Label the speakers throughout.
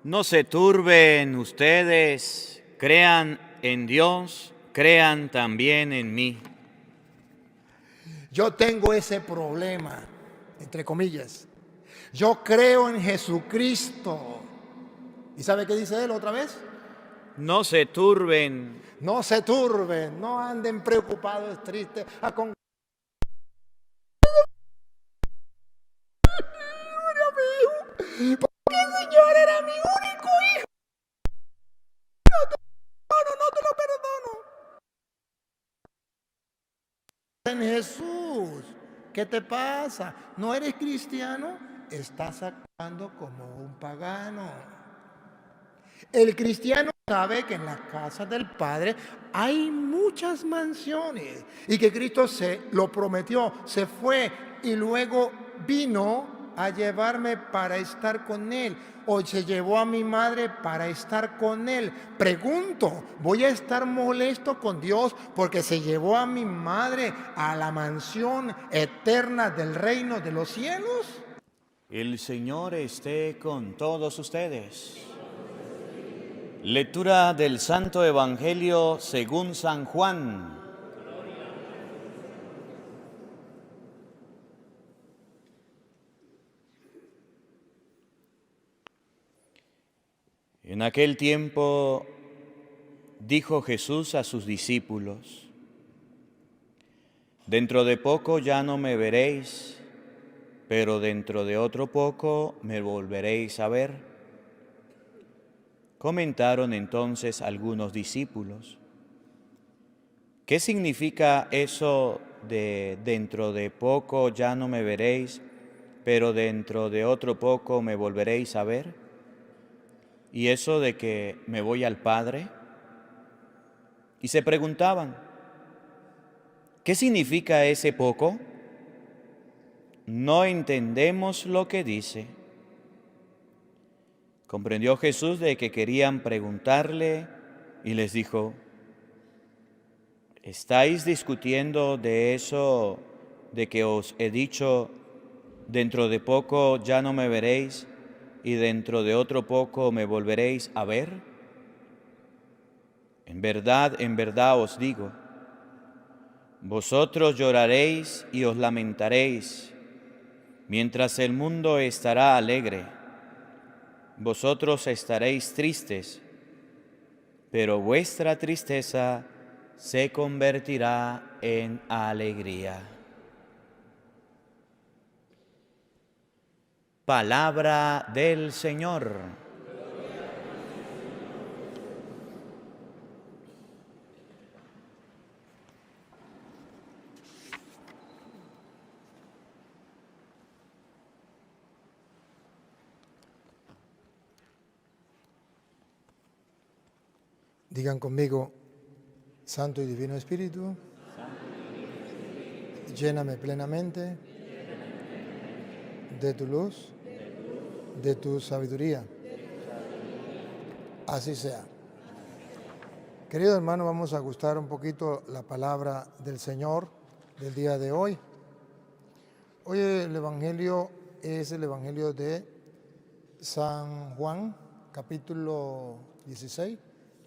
Speaker 1: No se turben ustedes, crean en Dios, crean también en mí.
Speaker 2: Yo tengo ese problema, entre comillas. Yo creo en Jesucristo. ¿Y sabe qué dice él otra vez?
Speaker 1: No se turben.
Speaker 2: No se turben, no anden preocupados, tristes. Porque el Señor era mi único hijo. No te lo perdono. En Jesús, ¿qué te pasa? ¿No eres cristiano? Estás actuando como un pagano. El cristiano sabe que en la casa del Padre hay muchas mansiones y que Cristo se lo prometió, se fue y luego vino a llevarme para estar con Él, o se llevó a mi madre para estar con Él. Pregunto, ¿voy a estar molesto con Dios porque se llevó a mi madre a la mansión eterna del reino de los cielos?
Speaker 1: El Señor esté con todos ustedes. Lectura del Santo Evangelio según San Juan. En aquel tiempo dijo Jesús a sus discípulos: Dentro de poco ya no me veréis, pero dentro de otro poco me volveréis a ver. Comentaron entonces algunos discípulos: ¿qué significa eso de dentro de poco ya no me veréis, pero dentro de otro poco me volveréis a ver? ¿Y eso de que me voy al Padre? Y se preguntaban: ¿qué significa ese poco? No entendemos lo que dice. Comprendió Jesús de que querían preguntarle y les dijo: ¿estáis discutiendo de eso de que os he dicho, dentro de poco ya no me veréis y dentro de otro poco me volveréis a ver? En verdad os digo, vosotros lloraréis y os lamentaréis, mientras el mundo estará alegre. Vosotros estaréis tristes, pero vuestra tristeza se convertirá en alegría. Palabra del Señor.
Speaker 2: Digan conmigo, Santo y Divino Espíritu, lléname plenamente de tu luz, de tu sabiduría. Así sea. Querido hermano, vamos a ajustar un poquito la palabra del Señor del día de hoy. Hoy el Evangelio es el Evangelio de San Juan, capítulo 16,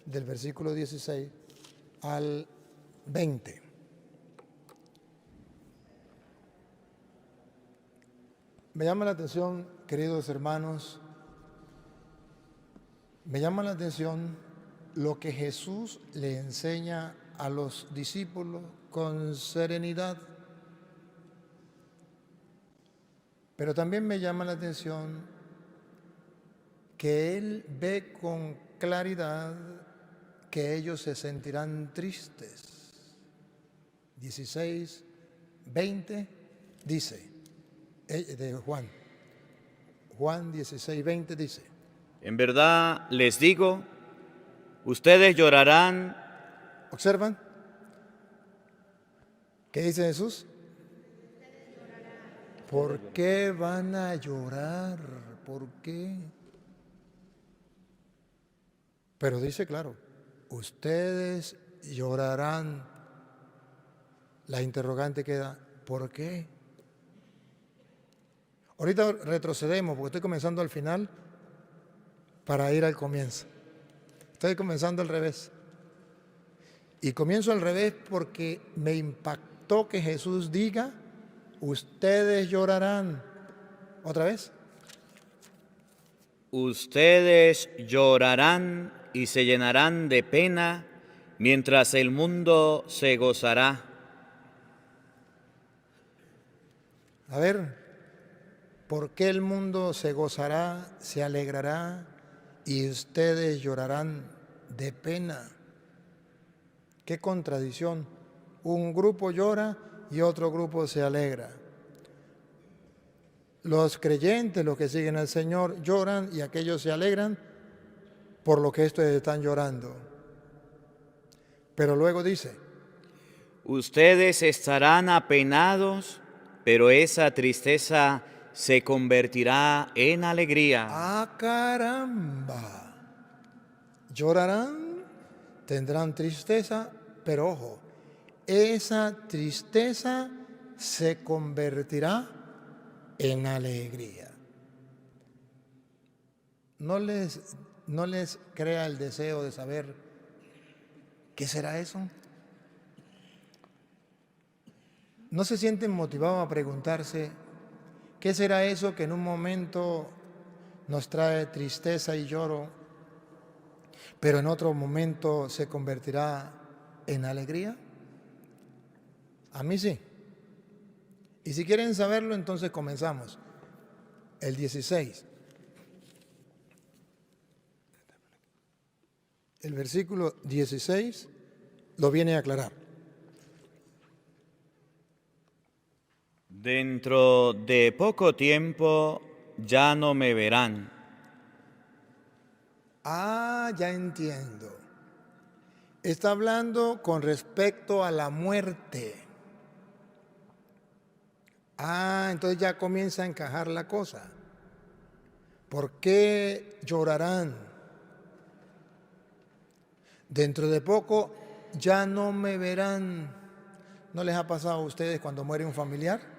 Speaker 2: del versículo 16 al 20. Me llama la atención, queridos hermanos, me llama la atención lo que Jesús le enseña a los discípulos con serenidad. Pero también me llama la atención que Él ve con claridad que ellos se sentirán tristes. 16, 20 dice, de Juan 16, 20 dice:
Speaker 1: En verdad les digo, ustedes llorarán.
Speaker 2: ¿Observan? ¿Qué dice Jesús? ¿Por qué van a llorar? ¿Por qué? Pero dice claro, ustedes llorarán. La interrogante queda, ¿por qué? Ahorita retrocedemos porque estoy comenzando al final. para ir al comienzo. Estoy comenzando al revés. Y comienzo al revés porque me impactó que Jesús diga, ustedes llorarán. ¿Otra vez?
Speaker 1: Ustedes llorarán y se llenarán de pena, mientras el mundo se gozará.
Speaker 2: A ver, ¿por qué el mundo se gozará, se alegrará y ustedes llorarán de pena? Qué contradicción. Un grupo llora y otro grupo se alegra. Los creyentes, los que siguen al Señor, lloran y aquellos se alegran por lo que estos están llorando. Pero luego dice,
Speaker 1: Ustedes estarán apenados, pero esa tristeza se convertirá en alegría.
Speaker 2: ¡ah, caramba! Llorarán, tendrán tristeza, pero ojo, esa tristeza se convertirá en alegría. No les crea el deseo de saber qué será eso. ¿No se sienten motivados a preguntarse qué será eso que en un momento nos trae tristeza y lloro, pero en otro momento se convertirá en alegría? A mí sí. Y si quieren saberlo, entonces comenzamos. El 16. El versículo 16 lo viene a aclarar.
Speaker 1: Dentro de poco tiempo ya no me verán.
Speaker 2: Ah, ya entiendo. Está hablando con respecto a la muerte. Ah, entonces ya comienza a encajar la cosa. ¿Por qué llorarán? Dentro de poco ya no me verán. ¿No les ha pasado a ustedes cuando muere un familiar?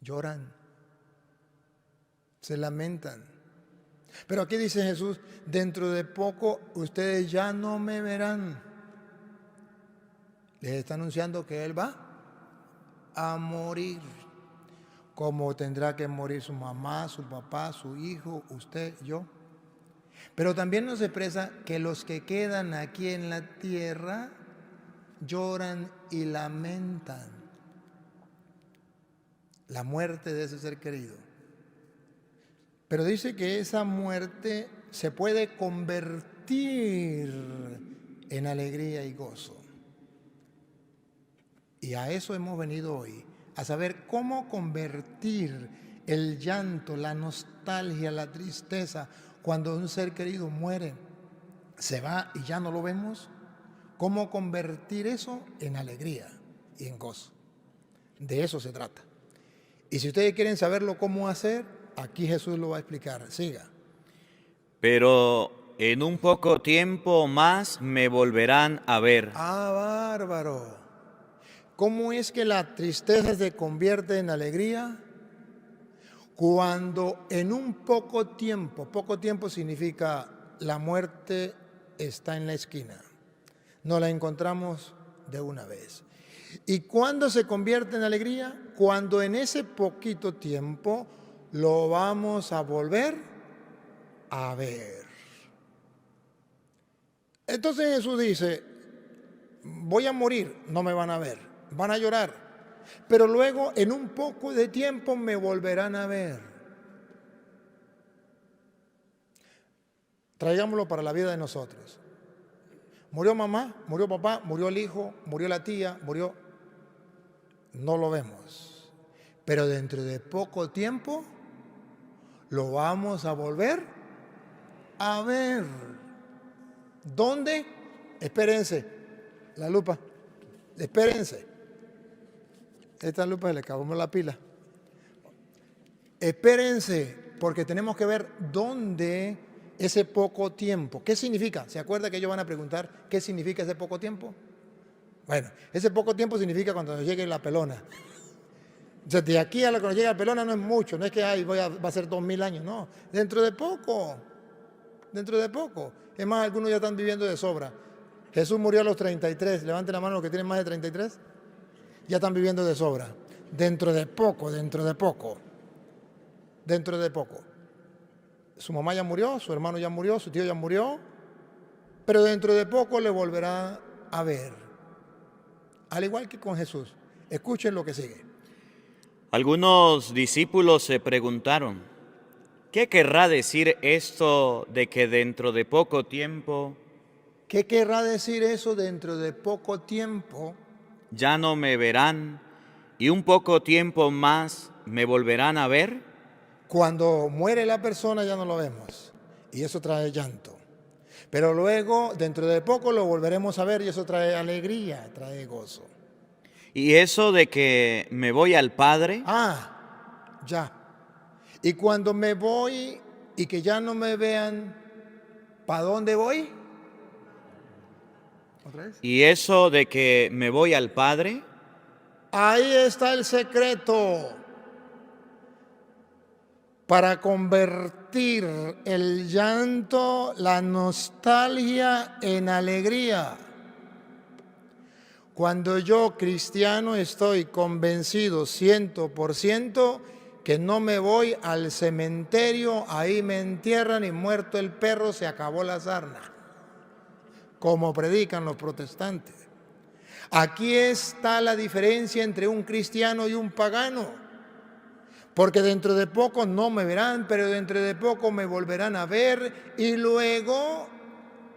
Speaker 2: Lloran, se lamentan. Pero aquí dice Jesús, dentro de poco ustedes ya no me verán. Les está anunciando que Él va a morir, como tendrá que morir su mamá, su papá, su hijo, usted, yo. Pero también nos expresa que los que quedan aquí en la tierra lloran y lamentan la muerte de ese ser querido. Pero dice que esa muerte se puede convertir en alegría y gozo. Y a eso hemos venido hoy, a saber cómo convertir el llanto, la nostalgia, la tristeza, cuando un ser querido muere, se va y ya no lo vemos, cómo convertir eso en alegría y en gozo. De eso se trata. Y si ustedes quieren saberlo cómo hacer, aquí Jesús lo va a explicar. Siga.
Speaker 1: Pero en un poco tiempo más me volverán a ver.
Speaker 2: ¡Ah, bárbaro! ¿Cómo es que la tristeza se convierte en alegría? Cuando en un poco tiempo significa la muerte está en la esquina, no la encontramos de una vez. ¿Y cuándo se convierte en alegría? Cuando en ese poquito tiempo lo vamos a volver a ver. Entonces Jesús dice, voy a morir, no me van a ver, van a llorar, pero luego en un poco de tiempo me volverán a ver. Traigámoslo para la vida de nosotros. Murió mamá, murió papá, murió el hijo, murió la tía, murió... No lo vemos. Pero dentro de poco tiempo lo vamos a volver a ver. ¿Dónde? Espérense. La lupa. Espérense. Esta lupa se le acabó la pila. Espérense, porque tenemos que ver dónde ese poco tiempo. ¿Qué significa? ¿Se acuerda que ellos van a preguntar qué significa ese poco tiempo? Bueno, ese poco tiempo significa cuando nos llegue la pelona. Entonces, de aquí a la que nos llega a Pelona no es mucho, no es que va a ser 2000 años, no. Dentro de poco, dentro de poco. Es más, algunos ya están viviendo de sobra. Jesús murió a los 33, levanten la mano los que tienen más de 33. Ya están viviendo de sobra. Dentro de poco, dentro de poco, dentro de poco. Su mamá ya murió, su hermano ya murió, su tío ya murió, pero dentro de poco le volverá a ver. Al igual que con Jesús. Escuchen lo que sigue.
Speaker 1: Algunos discípulos se preguntaron, ¿qué querrá decir esto de que dentro de poco tiempo
Speaker 2: ¿Qué querrá decir eso dentro de poco tiempo?
Speaker 1: ya no me verán y un poco tiempo más me volverán a ver?
Speaker 2: Cuando muere la persona ya no lo vemos y eso trae llanto. Pero luego, dentro de poco, lo volveremos a ver y eso trae alegría, trae gozo.
Speaker 1: Y eso de que me voy al Padre,
Speaker 2: Ya. Y cuando me voy y que ya no me vean, ¿para dónde voy? ¿Otra vez?
Speaker 1: y eso de que me voy al Padre,
Speaker 2: Ahí está el secreto para convertir el llanto, la nostalgia en alegría. Cuando yo, cristiano, estoy convencido 100% que no me voy al cementerio, ahí me entierran y muerto el perro, se acabó la sarna, como predican los protestantes. Aquí está la diferencia entre un cristiano y un pagano, porque dentro de poco no me verán, pero dentro de poco me volverán a ver y luego,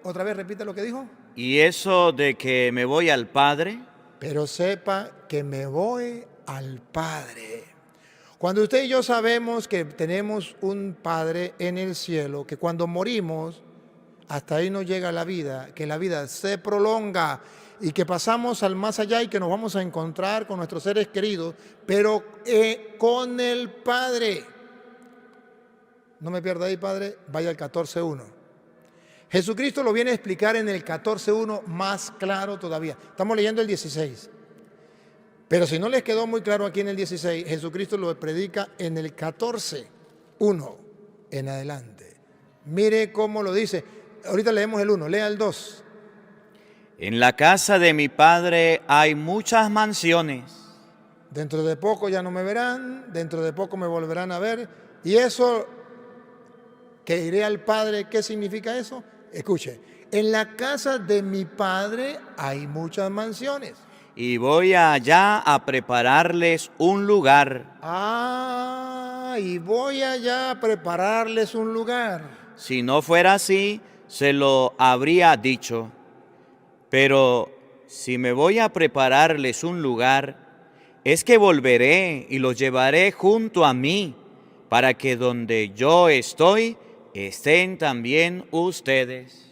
Speaker 2: otra vez repita lo que dijo.
Speaker 1: y eso de que me voy al Padre,
Speaker 2: Pero sepa que me voy al Padre. Cuando usted y yo sabemos que tenemos un Padre en el cielo, que cuando morimos, hasta ahí no llega la vida, que la vida se prolonga y que pasamos al más allá y que nos vamos a encontrar con nuestros seres queridos, pero con el Padre. No me pierda ahí, Padre, vaya al 14.1. Jesucristo lo viene a explicar en el 14.1 más claro todavía. Estamos leyendo el 16. Pero si no les quedó muy claro aquí en el 16, Jesucristo lo predica en el 14.1 en adelante. Mire cómo lo dice. Ahorita leemos el 1, lea el 2.
Speaker 1: en la casa de mi Padre hay muchas mansiones.
Speaker 2: Dentro de poco ya no me verán, dentro de poco me volverán a ver. Y eso, que iré al Padre, ¿qué significa eso? Escuche, en la casa de mi Padre hay muchas mansiones.
Speaker 1: Y voy allá a prepararles un lugar.
Speaker 2: Y voy allá a prepararles un lugar.
Speaker 1: Si no fuera así, se lo habría dicho. Pero si me voy a prepararles un lugar, es que volveré y los llevaré junto a mí, para que donde yo estoy, estén también ustedes.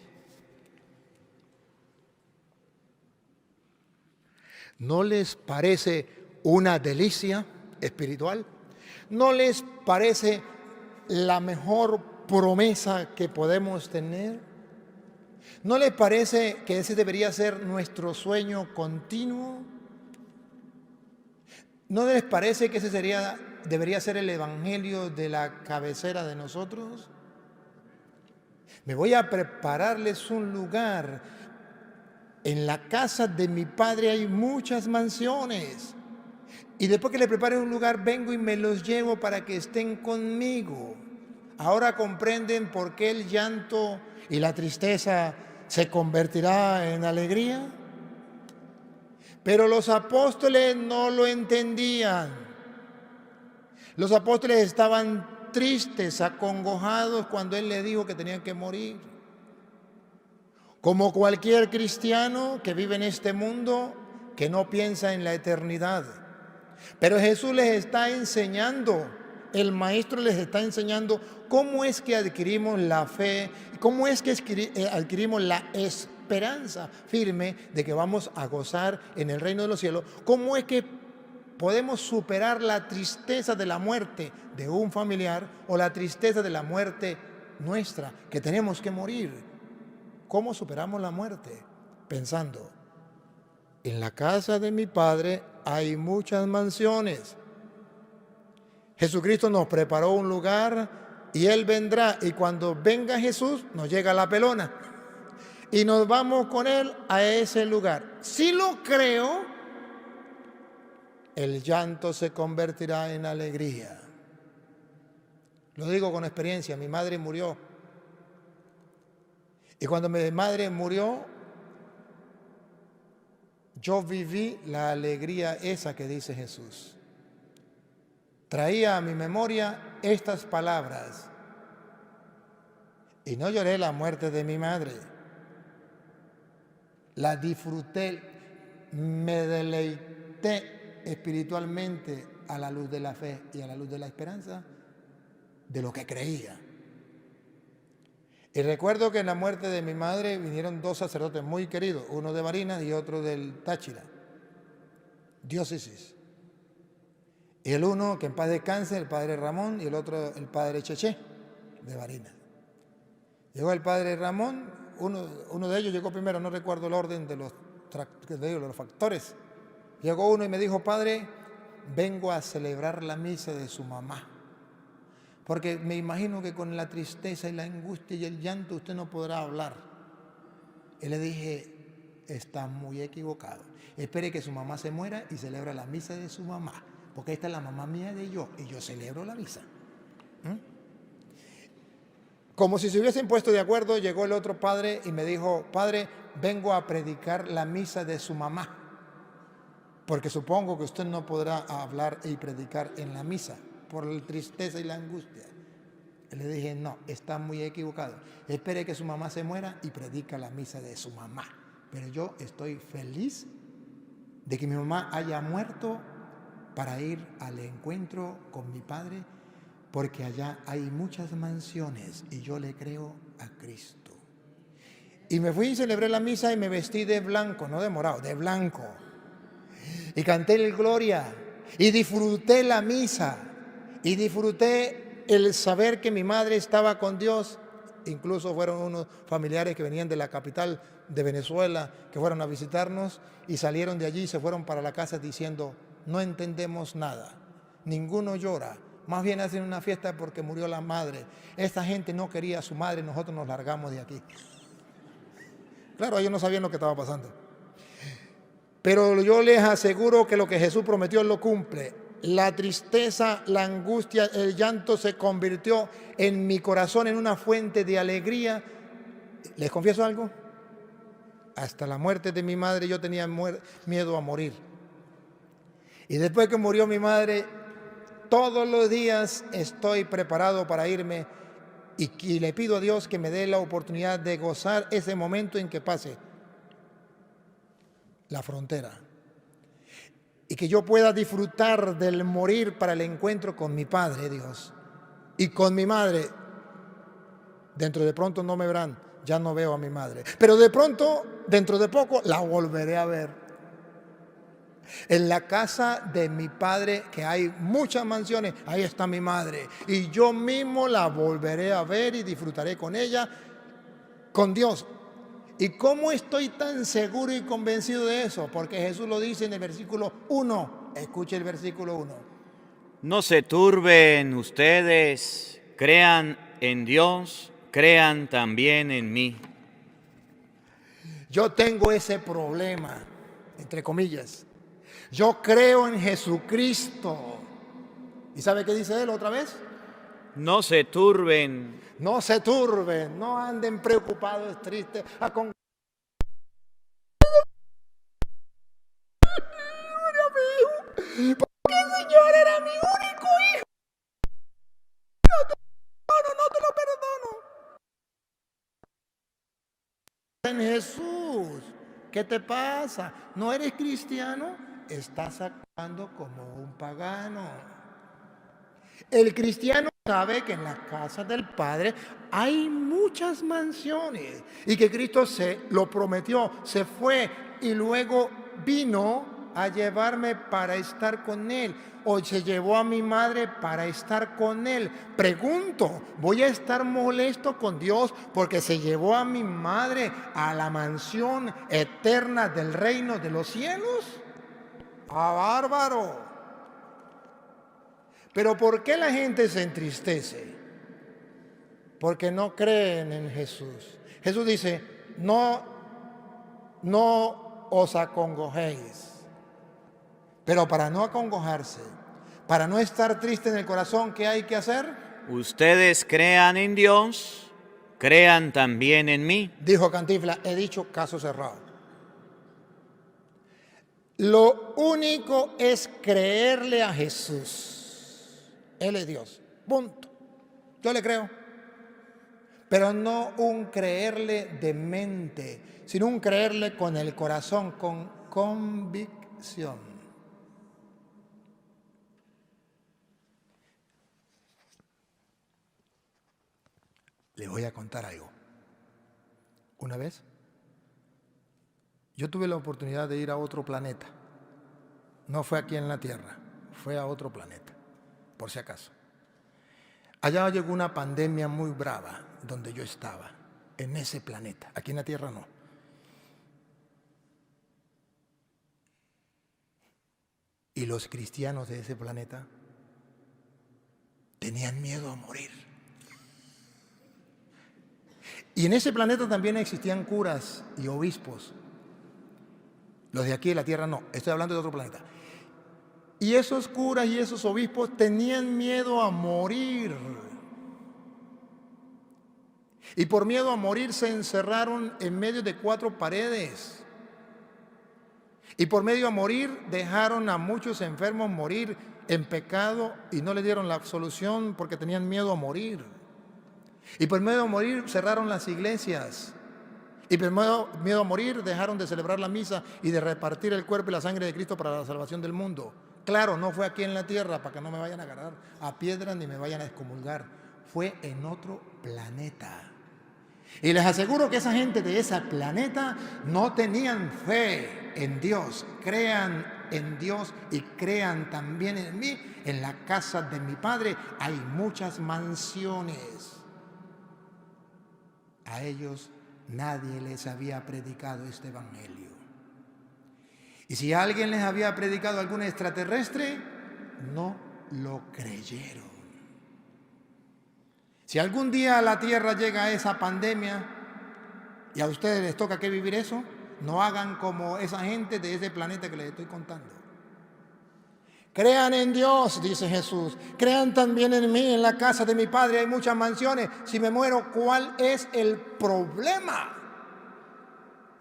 Speaker 2: ¿No les parece una delicia espiritual? ¿No les parece la mejor promesa que podemos tener? ¿No les parece que ese debería ser nuestro sueño continuo? ¿No les parece que ese debería ser el evangelio de la cabecera de nosotros? Me voy a prepararles un lugar. En la casa de mi Padre hay muchas mansiones. Y después que le prepare un lugar, vengo y me los llevo para que estén conmigo. Ahora comprenden por qué el llanto y la tristeza se convertirá en alegría. Pero los apóstoles no lo entendían. Los apóstoles estaban tristes, acongojados cuando Él les dijo que tenían que morir. Como cualquier cristiano que vive en este mundo, que no piensa en la eternidad. Pero Jesús les está enseñando, el Maestro les está enseñando cómo es que adquirimos la fe, cómo es que adquirimos la esperanza firme de que vamos a gozar en el reino de los cielos, cómo es que podemos superar la tristeza de la muerte de un familiar o la tristeza de la muerte nuestra, que tenemos que morir. ¿Cómo superamos la muerte? Pensando, en la casa de mi Padre hay muchas mansiones. Jesucristo nos preparó un lugar y Él vendrá. Y cuando venga Jesús, nos llega la pelona. Y nos vamos con Él a ese lugar. Si lo creo, el llanto se convertirá en alegría. Lo digo con experiencia. Mi madre murió. Y cuando mi madre murió, yo viví la alegría esa que dice Jesús. Traía a mi memoria estas palabras. Y no lloré la muerte de mi madre. La disfruté, me deleité espiritualmente a la luz de la fe y a la luz de la esperanza de lo que creía. Y recuerdo que en la muerte de mi madre vinieron dos sacerdotes muy queridos, uno de Barinas y otro del Táchira, diócesis. Y el uno, que en paz descanse, el padre Ramón, y el otro, el padre Cheché, de Barinas. Llegó el padre Ramón, uno de ellos llegó primero, no recuerdo el orden de los factores. Llegó uno y me dijo: padre, vengo a celebrar la misa de su mamá. Porque me imagino que con la tristeza y la angustia y el llanto usted no podrá hablar. Y le dije: está muy equivocado. Espere que su mamá se muera y celebra la misa de su mamá. Porque esta es la mamá mía de yo y yo celebro la misa. Como si se hubiesen puesto de acuerdo, llegó el otro padre y me dijo: padre, vengo a predicar la misa de su mamá. Porque supongo que usted no podrá hablar y predicar en la misa por la tristeza y la angustia. Le dije: no, está muy equivocado. Espere que su mamá se muera y predica la misa de su mamá. Pero yo estoy feliz de que mi mamá haya muerto para ir al encuentro con mi padre, porque allá hay muchas mansiones y yo le creo a Cristo. Y me fui y celebré la misa y me vestí de blanco, no de morado, de blanco. Y canté el Gloria y disfruté la misa. Y disfruté el saber que mi madre estaba con Dios. Incluso fueron unos familiares que venían de la capital de Venezuela, que fueron a visitarnos y salieron de allí y se fueron para la casa diciendo: no entendemos nada, ninguno llora, más bien hacen una fiesta porque murió la madre. Esta gente no quería a su madre, nosotros nos largamos de aquí. Claro, ellos no sabían lo que estaba pasando. Pero yo les aseguro que lo que Jesús prometió lo cumple. La tristeza, la angustia, el llanto se convirtió en mi corazón en una fuente de alegría. ¿Les confieso algo? Hasta la muerte de mi madre yo tenía miedo a morir. Y después que murió mi madre, todos los días estoy preparado para irme y le pido a Dios que me dé la oportunidad de gozar ese momento en que pase la frontera. Y que yo pueda disfrutar del morir para el encuentro con mi Padre Dios y con mi madre. Dentro de pronto no me verán, ya no veo a mi madre. Pero de pronto, dentro de poco, la volveré a ver. En la casa de mi padre, que hay muchas mansiones, ahí está mi madre. Y yo mismo la volveré a ver y disfrutaré con ella, con Dios. ¿Y cómo estoy tan seguro y convencido de eso? Porque Jesús lo dice en el versículo 1. Escuche el versículo 1.
Speaker 1: No se turben ustedes, crean en Dios, crean también en mí.
Speaker 2: Yo tengo ese problema, entre comillas. Yo creo en Jesucristo. ¿Y sabe qué dice él otra vez?
Speaker 1: No se turben.
Speaker 2: No se turben, no anden preocupados, tristes. ¿Por qué, Señor, era mi único hijo? No te lo perdono. En Jesús, ¿qué te pasa? ¿No eres cristiano? Estás actuando como un pagano. El cristiano sabe que en la casa del Padre hay muchas mansiones y que Cristo se lo prometió, se fue y luego vino a llevarme para estar con Él, o se llevó a mi madre para estar con Él. Pregunto, ¿voy a estar molesto con Dios porque se llevó a mi madre a la mansión eterna del reino de los cielos? ¡Ah, bárbaro! Pero ¿por qué la gente se entristece? Porque no creen en Jesús. Jesús dice, no os acongojéis. Pero para no acongojarse, para no estar triste en el corazón, ¿qué hay que hacer?
Speaker 1: Ustedes crean en Dios, crean también en mí.
Speaker 2: Dijo Cantinflas, he dicho caso cerrado. Lo único es creerle a Jesús. Él es Dios. Punto. Yo le creo. Pero no un creerle de mente, sino un creerle con el corazón, con convicción. Le voy a contar algo. Una vez, yo tuve la oportunidad de ir a otro planeta. No fue aquí en la Tierra, fue a otro planeta, por si acaso. Allá llegó una pandemia muy brava donde yo estaba, en ese planeta. Aquí en la Tierra no. Y los cristianos de ese planeta tenían miedo a morir. Y en ese planeta también existían curas y obispos. Los de aquí de la Tierra no, estoy hablando de otro planeta. Y esos curas y esos obispos tenían miedo a morir. Y por miedo a morir se encerraron en medio de 4 paredes. Y por medio a morir dejaron a muchos enfermos morir en pecado y no le dieron la absolución porque tenían miedo a morir. Y por miedo a morir cerraron las iglesias. Y por miedo a morir dejaron de celebrar la misa y de repartir el cuerpo y la sangre de Cristo para la salvación del mundo. Claro, no fue aquí en la tierra para que no me vayan a agarrar a piedras ni me vayan a excomulgar. Fue en otro planeta. Y les aseguro que esa gente de ese planeta no tenían fe en Dios. Crean en Dios y crean también en mí. En la casa de mi Padre hay muchas mansiones. A ellos nadie les había predicado este evangelio. Y si alguien les había predicado algún extraterrestre, no lo creyeron. Si algún día a la tierra llega esa pandemia y a ustedes les toca que vivir eso, no hagan como esa gente de ese planeta que les estoy contando. Crean en Dios, dice Jesús. Crean también en mí, en la casa de mi Padre hay muchas mansiones. Si me muero, ¿cuál es el problema?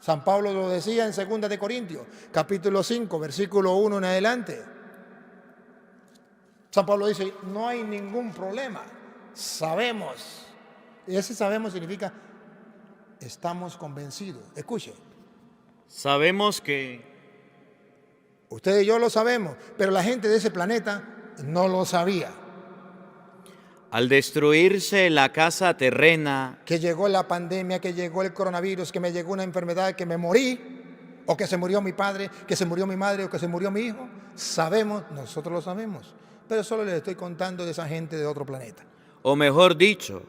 Speaker 2: San Pablo lo decía en 2 de Corintios, capítulo 5, versículo 1 en adelante. San Pablo dice, no hay ningún problema. Sabemos. Y ese sabemos significa, estamos convencidos. Escuche.
Speaker 1: Sabemos que
Speaker 2: Usted y yo lo sabemos, pero la gente de ese planeta no lo sabía.
Speaker 1: al destruirse la casa terrena,
Speaker 2: Que llegó la pandemia, que llegó el coronavirus, que me llegó una enfermedad, que me morí, o que se murió mi padre, que se murió mi madre, o que se murió mi hijo. Sabemos, nosotros lo sabemos, pero solo les estoy contando de esa gente de otro planeta.
Speaker 1: o mejor dicho,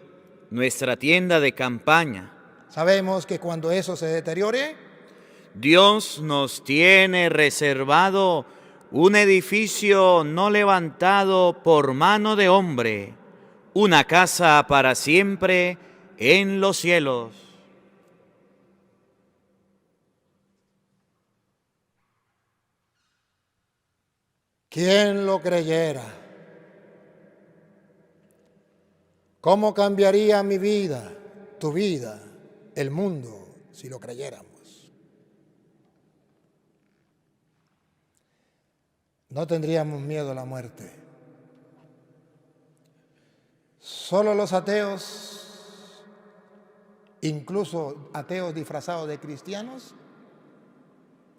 Speaker 1: nuestra tienda de campaña,
Speaker 2: Sabemos que cuando eso se deteriore,
Speaker 1: Dios nos tiene reservado un edificio no levantado por mano de hombre, una casa para siempre en los cielos.
Speaker 2: ¿quién lo creyera? ¿Cómo cambiaría mi vida, tu vida, el mundo, si lo creyéramos? No tendríamos miedo a la muerte. Solo los ateos, incluso ateos disfrazados de cristianos,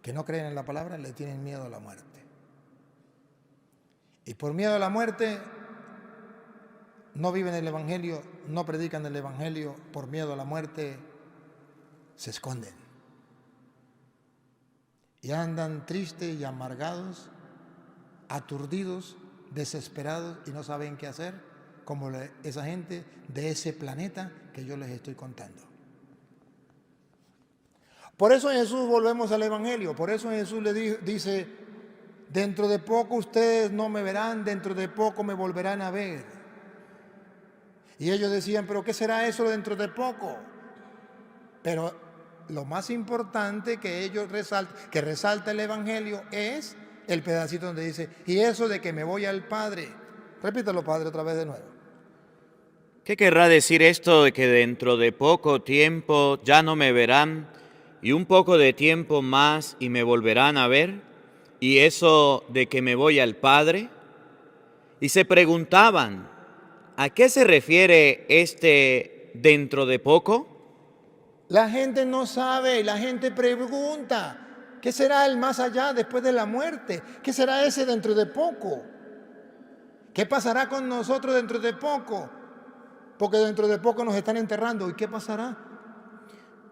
Speaker 2: que no creen en la palabra, le tienen miedo a la muerte. Y por miedo a la muerte, no viven el Evangelio, no predican el Evangelio, por miedo a la muerte, se esconden. Y andan tristes y amargados, aturdidos, desesperados y no saben qué hacer, como esa gente de ese planeta que yo les estoy contando. Por eso en Jesús volvemos al Evangelio, por eso en Jesús le dice dentro de poco ustedes no me verán, dentro de poco me volverán a ver. Y ellos decían, pero ¿qué será eso dentro de poco? Pero lo más importante que ellos que resalta el Evangelio es el pedacito donde dice, y eso de que me voy al Padre. Repítalo, Padre, otra vez de nuevo.
Speaker 1: ¿Qué querrá decir esto de que dentro de poco tiempo ya no me verán y un poco de tiempo más y me volverán a ver? ¿Y eso de que me voy al Padre? Y se preguntaban, ¿a qué se refiere este dentro de poco?
Speaker 2: La gente no sabe, la gente pregunta, ¿qué será el más allá después de la muerte? ¿Qué será ese dentro de poco? ¿Qué pasará con nosotros dentro de poco? Porque dentro de poco nos están enterrando. ¿Y qué pasará?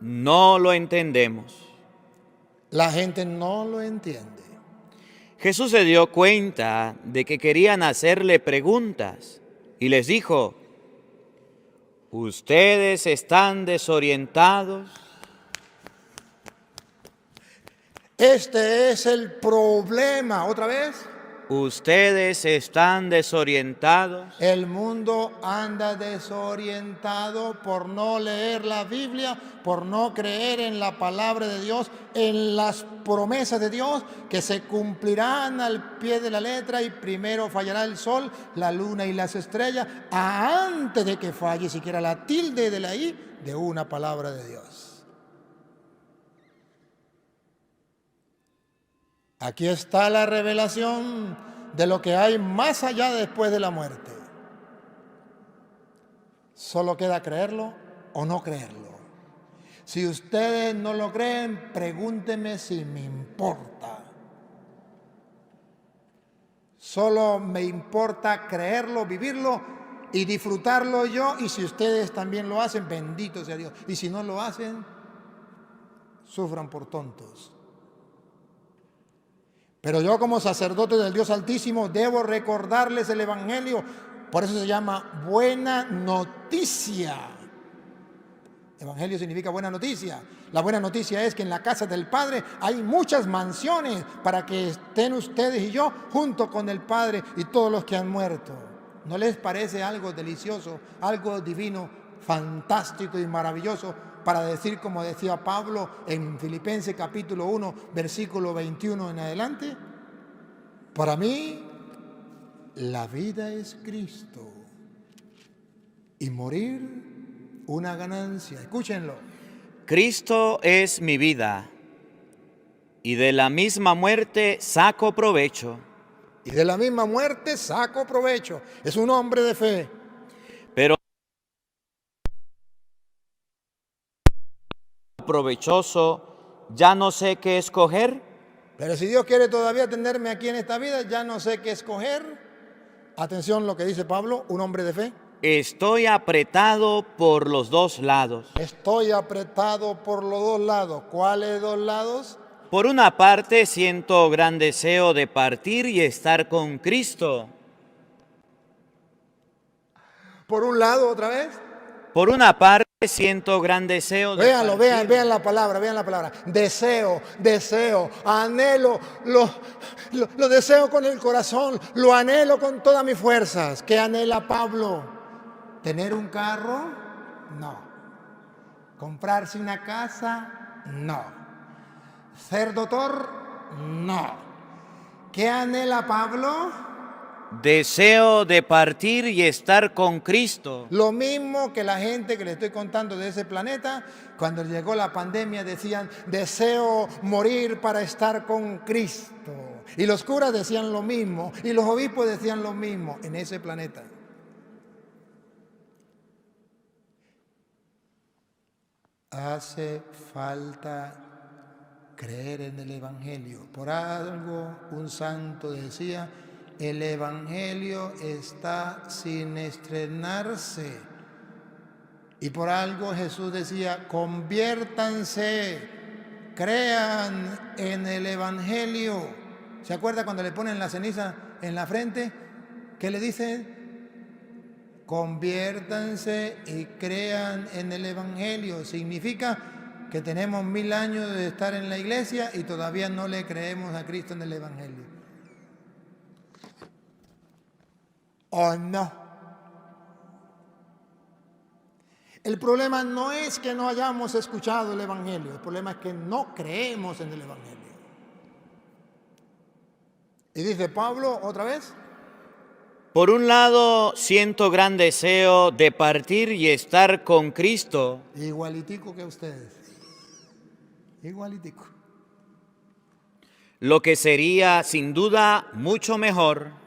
Speaker 1: No lo entendemos.
Speaker 2: La gente no lo entiende.
Speaker 1: Jesús se dio cuenta de que querían hacerle preguntas y les dijo, ¿ustedes están desorientados?
Speaker 2: Este es el problema. ¿Otra vez?
Speaker 1: ¿Ustedes están desorientados?
Speaker 2: El mundo anda desorientado por no leer la Biblia, por no creer en la palabra de Dios, en las promesas de Dios que se cumplirán al pie de la letra y primero fallará el sol, la luna y las estrellas antes de que falle siquiera la tilde de la i de una palabra de Dios. Aquí está la revelación de lo que hay más allá después de la muerte. Solo queda creerlo o no creerlo. Si ustedes no lo creen, pregúntenme si me importa. Solo me importa creerlo, vivirlo y disfrutarlo yo. Y si ustedes también lo hacen, bendito sea Dios. Y si no lo hacen, sufran por tontos. Pero yo como sacerdote del Dios Altísimo debo recordarles el Evangelio. Por eso se llama buena noticia. Evangelio significa buena noticia. La buena noticia es que en la casa del Padre hay muchas mansiones para que estén ustedes y yo junto con el Padre y todos los que han muerto. ¿No les parece algo delicioso, algo divino, fantástico y maravilloso? Para decir, como decía Pablo en Filipenses capítulo 1, versículo 21 en adelante, para mí la vida es Cristo y morir una ganancia. Escúchenlo.
Speaker 1: Cristo es mi vida y de la misma muerte saco provecho.
Speaker 2: Y de la misma muerte saco provecho. Es un hombre de fe.
Speaker 1: Pero provechoso, ya no sé qué escoger.
Speaker 2: Pero si Dios quiere todavía tenerme aquí en esta vida, ya no sé qué escoger. Atención lo que dice Pablo, un hombre de fe.
Speaker 1: Estoy apretado por los dos lados.
Speaker 2: Estoy apretado por los dos lados. ¿Cuáles dos lados?
Speaker 1: Por una parte siento gran deseo de partir y estar con Cristo.
Speaker 2: Por un lado, otra vez.
Speaker 1: Por una parte siento gran deseo de
Speaker 2: Véanlo,
Speaker 1: partir.
Speaker 2: vean la palabra. Deseo, anhelo, lo deseo con el corazón, lo anhelo con todas mis fuerzas. ¿Qué anhela Pablo? ¿Tener un carro? No. ¿Comprarse una casa? No. ¿Ser doctor? No. ¿Qué anhela Pablo?
Speaker 1: Deseo de partir y estar con Cristo.
Speaker 2: Lo mismo que la gente que le estoy contando de ese planeta, cuando llegó la pandemia decían, deseo morir para estar con Cristo. Y los curas decían lo mismo, y los obispos decían lo mismo en ese planeta. Hace falta creer en el Evangelio. Por algo un santo decía, el Evangelio está sin estrenarse. Y por algo Jesús decía, conviértanse, crean en el Evangelio. ¿Se acuerda cuando le ponen la ceniza en la frente? ¿Qué le dicen? Conviértanse y crean en el Evangelio. Significa que tenemos 1000 años de estar en la iglesia y todavía no le creemos a Cristo en el Evangelio. o no. El problema no es que no hayamos escuchado el Evangelio, el problema es que no creemos en el Evangelio. Y dice Pablo otra vez:
Speaker 1: por un lado, siento gran deseo de partir y estar con Cristo.
Speaker 2: igualitico que ustedes, igualitico.
Speaker 1: Lo que sería sin duda mucho mejor.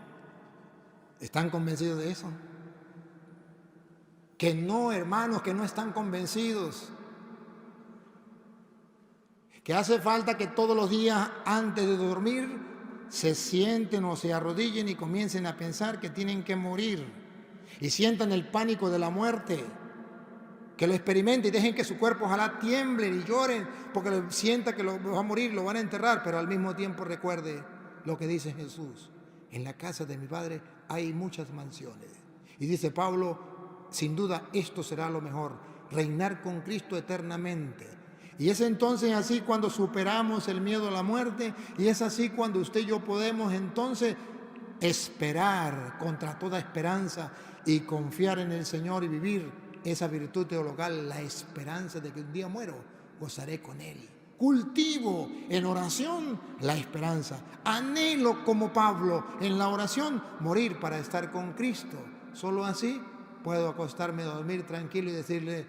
Speaker 2: ¿Están convencidos de eso? Que no, hermanos, que no están convencidos. Que hace falta que todos los días antes de dormir se sienten o se arrodillen y comiencen a pensar que tienen que morir y sientan el pánico de la muerte, que lo experimenten y dejen que su cuerpo ojalá tiemble y lloren porque sienta que va a morir, lo van a enterrar, pero al mismo tiempo recuerde lo que dice Jesús: en la casa de mi Padre hay muchas mansiones. Y dice Pablo: sin duda esto será lo mejor, reinar con Cristo eternamente. Y es entonces así cuando superamos el miedo a la muerte, y es así cuando usted y yo podemos entonces esperar contra toda esperanza y confiar en el Señor y vivir esa virtud teologal, la esperanza de que un día muero, gozaré con Él. Cultivo en oración la esperanza. Anhelo como Pablo en la oración morir para estar con Cristo. Solo así puedo acostarme a dormir tranquilo y decirle: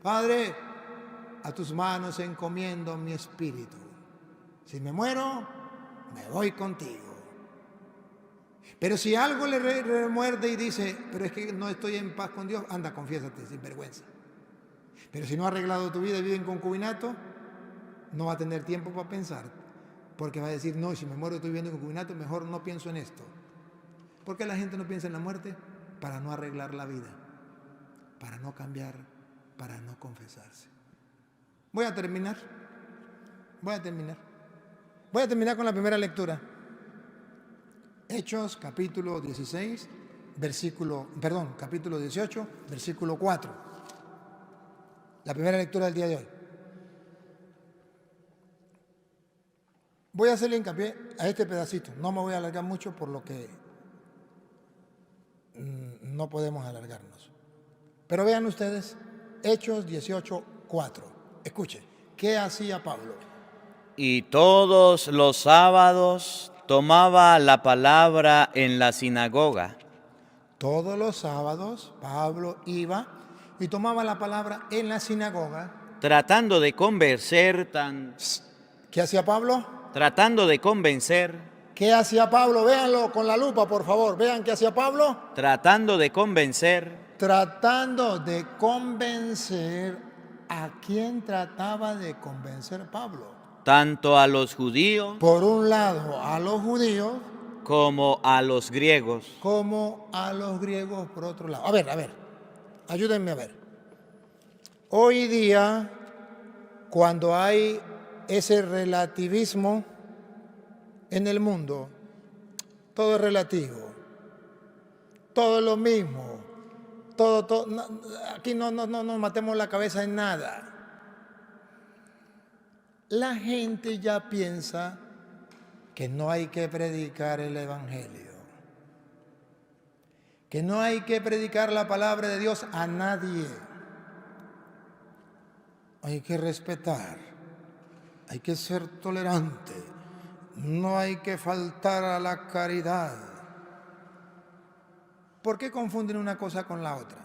Speaker 2: Padre, a tus manos encomiendo mi espíritu. Si me muero, me voy contigo. Pero si algo le remuerde y dice: pero es que no estoy en paz con Dios, anda, confiésate sin vergüenza. Pero si no ha arreglado tu vida y vive en concubinato, no va a tener tiempo para pensar, porque va a decir: no, si me muero estoy viviendo en concubinato, mejor no pienso en esto. ¿Por qué la gente no piensa en la muerte? Para no arreglar la vida, para no cambiar, para no confesarse. Voy a terminar con la primera lectura. Hechos, capítulo 18, versículo 4. La primera lectura del día de hoy. Voy a hacerle hincapié a este pedacito. No me voy a alargar mucho por lo que no podemos alargarnos. Pero vean ustedes, Hechos 18, 4. Escuche, ¿qué hacía Pablo?
Speaker 1: Y todos los sábados tomaba la palabra en la sinagoga.
Speaker 2: Todos los sábados Pablo iba y tomaba la palabra en la sinagoga.
Speaker 1: Tratando de convencer
Speaker 2: ¿Qué hacía Pablo?
Speaker 1: Tratando de convencer.
Speaker 2: ¿Qué hacía Pablo? Véanlo con la lupa, por favor. Vean qué hacía Pablo.
Speaker 1: Tratando de convencer.
Speaker 2: Tratando de convencer. ¿A quién trataba de convencer Pablo?
Speaker 1: Tanto a los judíos.
Speaker 2: Por un lado, a los judíos.
Speaker 1: Como a los griegos.
Speaker 2: Como a los griegos por otro lado. A ver. Ayúdenme a ver. Hoy día, cuando hay ese relativismo en el mundo, todo es relativo, todo es lo mismo, todo aquí no nos matemos la cabeza en nada. La gente ya piensa que no hay que predicar el Evangelio, que no hay que predicar la palabra de Dios a nadie. Hay que respetar, hay que ser tolerante, no hay que faltar a la caridad. ¿Por qué confunden una cosa con la otra?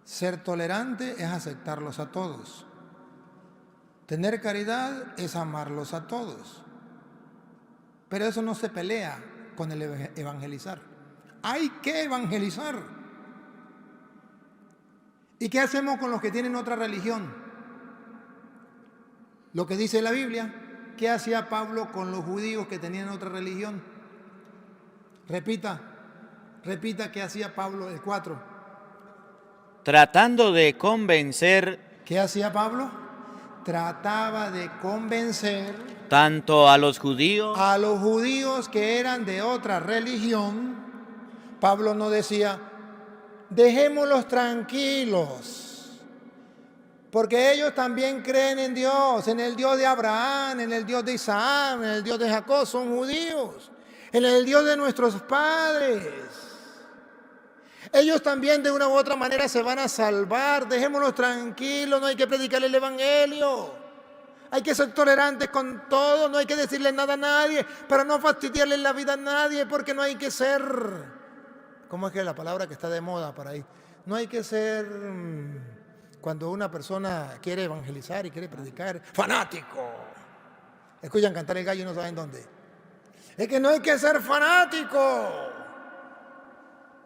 Speaker 2: Ser tolerante es aceptarlos a todos. Tener caridad es amarlos a todos. Pero eso no se pelea con el evangelizar. Hay que evangelizar. ¿Y qué hacemos con los que tienen otra religión? Lo que dice la Biblia. ¿Qué hacía Pablo con los judíos que tenían otra religión? Repita qué hacía Pablo, el 4.
Speaker 1: Tratando de convencer.
Speaker 2: ¿Qué hacía Pablo? Trataba de convencer
Speaker 1: tanto a los judíos
Speaker 2: que eran de otra religión. Pablo no decía: dejémoslos tranquilos, porque ellos también creen en Dios, en el Dios de Abraham, en el Dios de Isaac, en el Dios de Jacob, son judíos, en el Dios de nuestros padres. Ellos también de una u otra manera se van a salvar. Dejémonos tranquilos, no hay que predicar el evangelio. Hay que ser tolerantes con todo, no hay que decirle nada a nadie, para no fastidiarle la vida a nadie, porque no hay que ser, ¿cómo es que es la palabra que está de moda por ahí? No hay que ser, cuando una persona quiere evangelizar y quiere predicar, fanático. Escuchan cantar el gallo y no saben dónde. Es que no hay que ser fanático.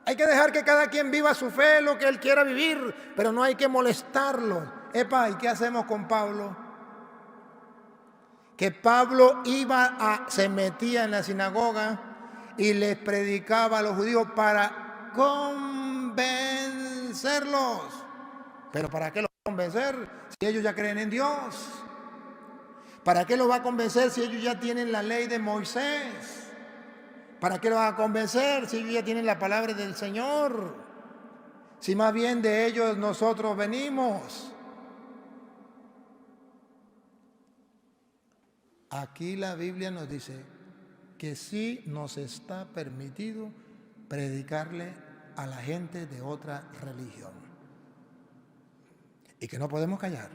Speaker 2: Hay que dejar que cada quien viva su fe, lo que él quiera vivir, pero no hay que molestarlo. Epa, ¿y qué hacemos con Pablo? Que Pablo se metía en la sinagoga y les predicaba a los judíos para convencerlos. ¿Pero para qué los va a convencer si ellos ya creen en Dios? ¿Para qué los va a convencer si ellos ya tienen la ley de Moisés? ¿Para qué los va a convencer si ellos ya tienen la palabra del Señor? Si más bien de ellos nosotros venimos. Aquí la Biblia nos dice que sí nos está permitido predicarle a la gente de otra religión. Y que no podemos callar.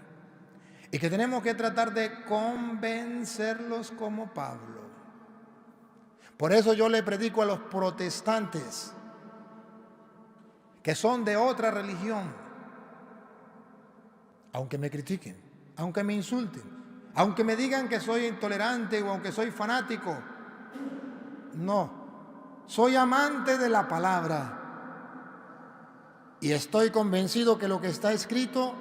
Speaker 2: Y que tenemos que tratar de convencerlos como Pablo. Por eso yo le predico a los protestantes que son de otra religión, aunque me critiquen, aunque me insulten, aunque me digan que soy intolerante o aunque soy fanático. No, soy amante de la palabra y estoy convencido que lo que está escrito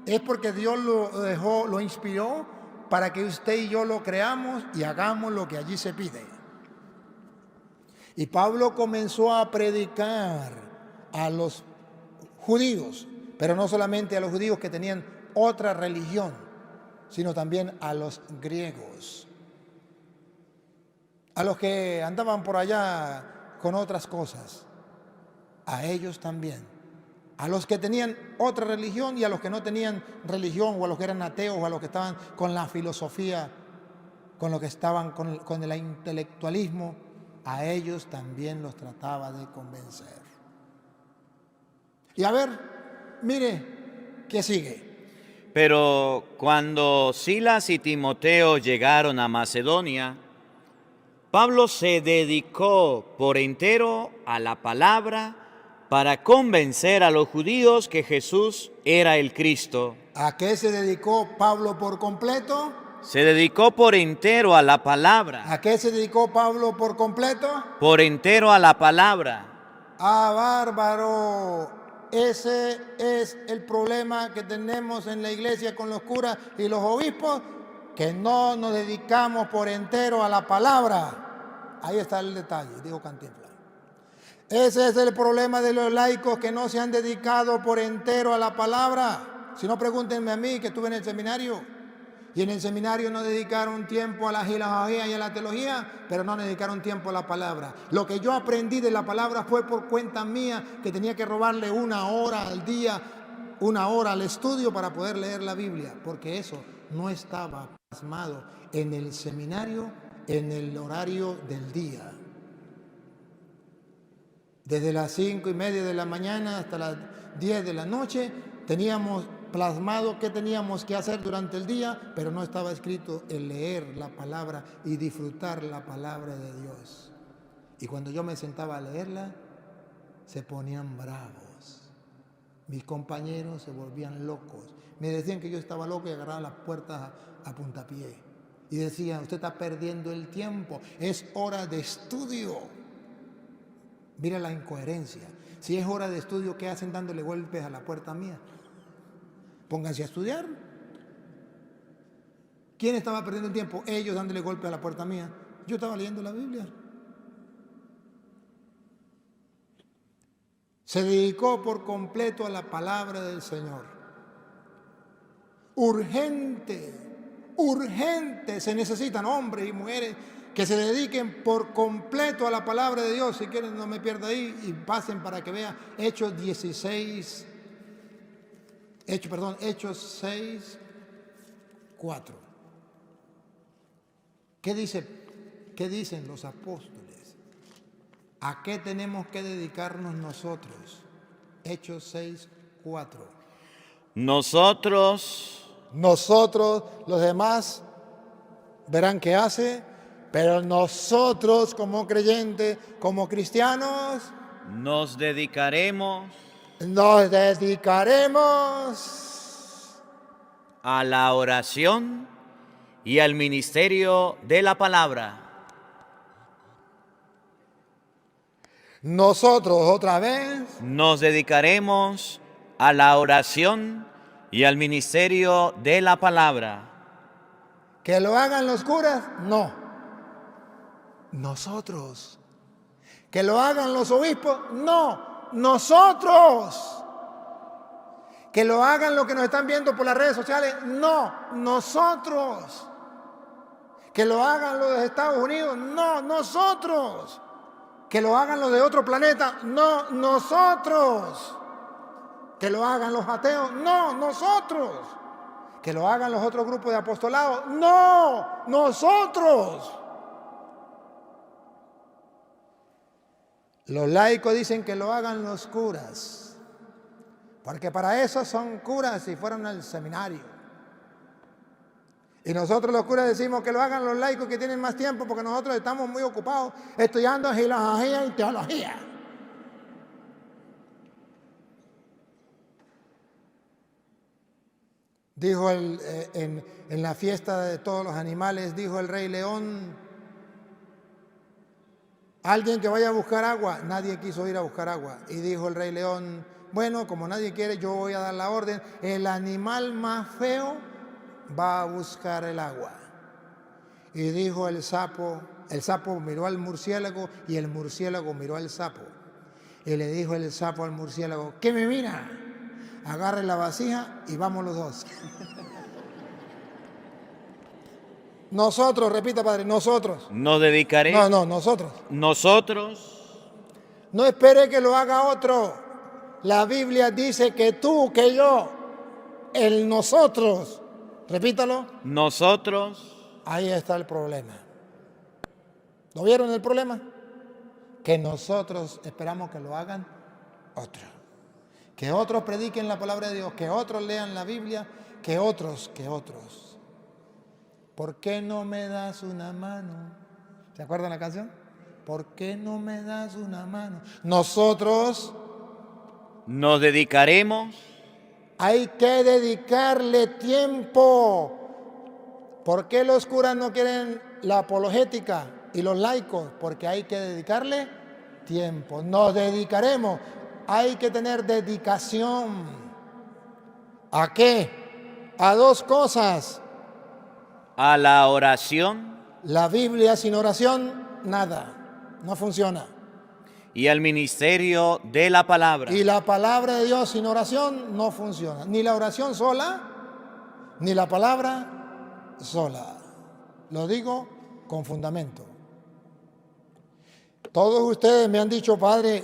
Speaker 2: es porque Dios lo dejó, lo inspiró para que usted y yo lo creamos y hagamos lo que allí se pide. Y Pablo comenzó a predicar a los judíos, pero no solamente a los judíos que tenían otra religión, sino también a los griegos, a los que andaban por allá con otras cosas, a ellos también, a los que tenían otra religión y a los que no tenían religión, o a los que eran ateos, o a los que estaban con la filosofía, con los que estaban con el intelectualismo, a ellos también los trataba de convencer. Y a ver, mire, ¿qué sigue?
Speaker 1: Pero cuando Silas y Timoteo llegaron a Macedonia, Pablo se dedicó por entero a la palabra para convencer a los judíos que Jesús era el Cristo.
Speaker 2: ¿A qué se dedicó Pablo por completo?
Speaker 1: Se dedicó por entero a la palabra.
Speaker 2: ¿A qué se dedicó Pablo por completo?
Speaker 1: Por entero a la palabra.
Speaker 2: ¡Ah, bárbaro! Ese es el problema que tenemos en la iglesia con los curas y los obispos, que no nos dedicamos por entero a la palabra. Ahí está el detalle, dijo Cantinflas. Ese es el problema de los laicos, que no se han dedicado por entero a la palabra. Si no, pregúntenme a mí, que estuve en el seminario. Y en el seminario no dedicaron tiempo a la filología y a la teología, pero no dedicaron tiempo a la palabra. Lo que yo aprendí de la palabra fue por cuenta mía, que tenía que robarle 1 hora al día, 1 hora al estudio para poder leer la Biblia, porque eso no estaba plasmado en el seminario, en el horario del día. Desde las 5:30 de la mañana hasta las 10 de la noche teníamos plasmado qué teníamos que hacer durante el día, pero no estaba escrito el leer la palabra y disfrutar la palabra de Dios. Y cuando yo me sentaba a leerla, se ponían bravos. Mis compañeros se volvían locos. Me decían que yo estaba loco y agarraba las puertas a puntapié. Y decían, usted está perdiendo el tiempo, es hora de estudio. Mira la incoherencia. Si es hora de estudio, ¿qué hacen dándole golpes a la puerta mía? Pónganse a estudiar. ¿Quién estaba perdiendo el tiempo? Ellos dándole golpe a la puerta mía. Yo estaba leyendo la Biblia. Se dedicó por completo a la palabra del Señor. Urgente, urgente, se necesitan hombres y mujeres que se dediquen por completo a la palabra de Dios. Si quieren, no me pierda ahí y pasen para que vean Hechos 6, 4. ¿Qué dicen los apóstoles? ¿A qué tenemos que dedicarnos nosotros? Hechos 6:4.
Speaker 1: Nosotros,
Speaker 2: Los demás verán qué hace, pero nosotros como creyentes, como cristianos,
Speaker 1: nos dedicaremos
Speaker 2: nos dedicaremos
Speaker 1: a la oración y al ministerio de la palabra.
Speaker 2: nosotros otra vez.
Speaker 1: Nos dedicaremos a la oración y al ministerio de la palabra.
Speaker 2: ¿Que lo hagan los curas? No. Nosotros. ¿Que lo hagan los obispos? No. Nosotros. ¿Que lo hagan los que nos están viendo por las redes sociales? No. Nosotros. ¿Que lo hagan los de Estados Unidos? No. Nosotros. ¿Que lo hagan los de otro planeta? No. Nosotros. ¿Que lo hagan los ateos? No. Nosotros. ¿Que lo hagan los otros grupos de apostolado? No, nosotros. Los laicos dicen que lo hagan los curas, porque para eso son curas si fueron al seminario. Y nosotros los curas decimos que lo hagan los laicos que tienen más tiempo, porque nosotros estamos muy ocupados estudiando filosofía y teología. Dijo en la fiesta de todos los animales, dijo el rey león, alguien que vaya a buscar agua. Nadie quiso ir a buscar agua. Y dijo el rey león, bueno, como nadie quiere, yo voy a dar la orden. El animal más feo va a buscar el agua. Y dijo el sapo miró al murciélago y el murciélago miró al sapo. Y le dijo el sapo al murciélago, ¿qué me mira? Agarre la vasija y vamos los dos. Nosotros, repita padre, nosotros.
Speaker 1: Nos dedicaremos.
Speaker 2: No, nosotros.
Speaker 1: Nosotros.
Speaker 2: No espere que lo haga otro. La Biblia dice que tú, que yo, el nosotros. Repítalo.
Speaker 1: Nosotros.
Speaker 2: Ahí está el problema. ¿Lo vieron el problema? Que nosotros esperamos que lo hagan otros. Que otros prediquen la palabra de Dios, que otros lean la Biblia, que otros. ¿Por qué no me das una mano? ¿Se acuerdan la canción? ¿Por qué no me das una mano? Nosotros
Speaker 1: nos dedicaremos.
Speaker 2: Hay que dedicarle tiempo. ¿Por qué los curas no quieren la apologética y los laicos? Porque hay que dedicarle tiempo. Nos dedicaremos. Hay que tener dedicación. ¿A qué? A dos cosas.
Speaker 1: A la oración.
Speaker 2: La Biblia sin oración, nada. No funciona.
Speaker 1: Y al ministerio de la palabra.
Speaker 2: Y la palabra de Dios sin oración no funciona. Ni la oración sola, ni la palabra sola. Lo digo con fundamento. Todos ustedes me han dicho, padre,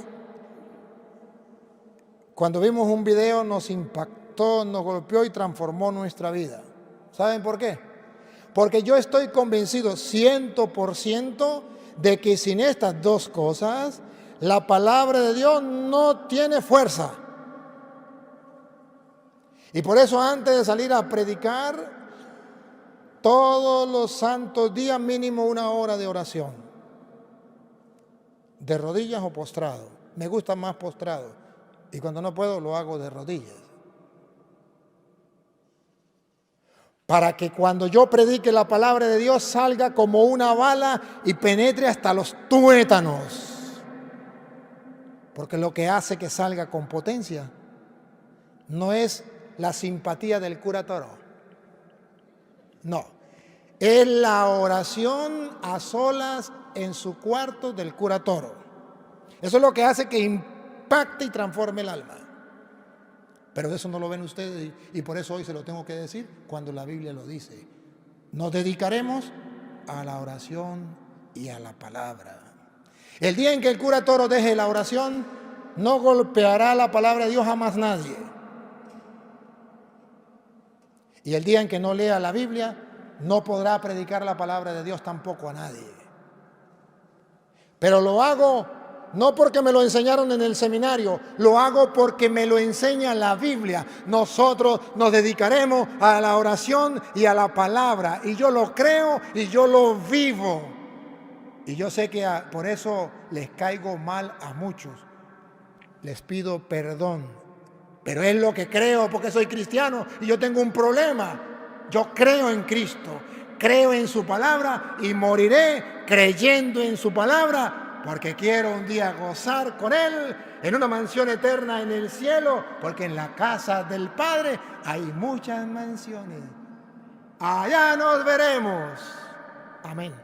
Speaker 2: cuando vimos un video nos impactó, nos golpeó y transformó nuestra vida. ¿Saben por qué? Porque yo estoy convencido 100% de que sin estas dos cosas, la palabra de Dios no tiene fuerza. Y por eso antes de salir a predicar, todos los santos días mínimo 1 hora de oración. De rodillas o postrado. Me gusta más postrado. Y cuando no puedo, lo hago de rodillas. Para que cuando yo predique la palabra de Dios salga como una bala y penetre hasta los tuétanos. Porque lo que hace que salga con potencia no es la simpatía del cura Toro. No. Es la oración a solas en su cuarto del cura Toro. Eso es lo que hace que impacte y transforme el alma. Pero eso no lo ven ustedes y por eso hoy se lo tengo que decir cuando la Biblia lo dice. Nos dedicaremos a la oración y a la palabra. El día en que el cura Toro deje la oración, no golpeará la palabra de Dios a más nadie. Y el día en que no lea la Biblia, no podrá predicar la palabra de Dios tampoco a nadie. Pero lo hago No porque me lo enseñaron en el seminario, lo hago porque me lo enseña la Biblia. Nosotros nos dedicaremos a la oración y a la palabra. Y yo lo creo y yo lo vivo. Y yo sé que por eso les caigo mal a muchos. Les pido perdón. Pero es lo que creo porque soy cristiano y yo tengo un problema. Yo creo en Cristo, creo en su palabra y moriré creyendo en su palabra. Porque quiero un día gozar con Él en una mansión eterna en el cielo, porque en la casa del Padre hay muchas mansiones. Allá nos veremos. Amén.